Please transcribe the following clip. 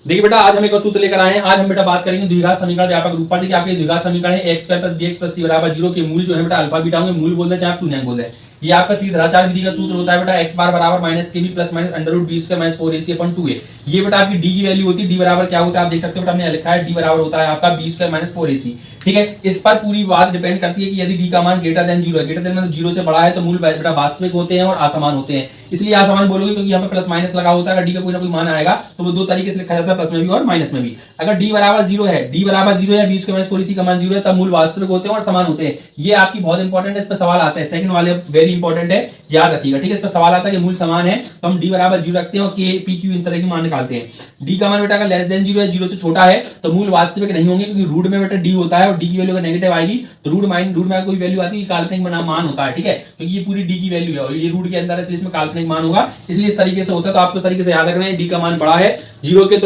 देखिए बेटा आज हम एक और सूत्र लेकर आए हैं। आज हम बेटा बात करेंगे द्विघात समीकरण व्यापक रूप पर। देखिए आपके द्विघात समीकरण है x square plus bx plus c बराबर 0 के मूल जो है बेटा अल्फा बीटा होंगे। मूल बोल दें चाहे आप शून्यंक बोल दें। ये आपका सीधाचार विधि का सूत्र होता है बेटा x बार बराबर माइनस के b plus minus under root b square minus 4ac upon 2a। ये बेटा आपकी d की वैल्यू होती है। d बराबर क्या होता है आप देख सकते हो बेटा, हमने लिखा है d बराबर होता है आपका b स्क्वायर माइनस 4ac। ठीक है, इस पर पूरी बात डिपेंड करती है कि यदि d का मान ग्रेटर देन 0 है, ग्रेटर देन मतलब 0 से बड़ा है तो मूल बेटा वास्तविक होते हैं और असमान होते हैं। इसलिए असमान बोलोगे क्योंकि यहाँ पे प्लस माइनस लगा होता है। अगर d का कोई ना कोई मान आएगा तो वो दो तरीके से लिखा जाता है, प्लस में भी और माइनस में भी। अगर d बराबर 0 है, d बराबर 0 है, b स्क्वायर माइनस 4ac का मान 0 है, तब मूल वास्तविक होते हैं और समान होते हैं। ये आपकी बहुत इंपॉर्टेंट है, इस पर सवाल आता है। सेकंड वाले वेरी इंपॉर्टेंट है, याद रखिएगा। ठीक है, इस पर सवाल आता है कि मूल समान है तो हम d बराबर 0 रखते हैं और k p q इन तरह के मान निकालते हैं। d का मान बेटा अगर लेस देन 0 है, 0 से छोटा है तो मूल वास्तविक नहीं होंगे क्योंकि रूट में बेटा d होता है और d की वैल्यू अगर नेगेटिव आएगी तो रूट में कोई वैल्यू आती है काल्पनिक मान होता है। ठीक है, क्योंकि ये पूरी d की वैल्यू है और ये रूट के अंदर है इसलिए इसमें काल्पनिक मान होगा, इसलिए इस तरीके से होता है। तो आपको इस तरीके से याद रखना है d का मान बड़ा है 0 के तो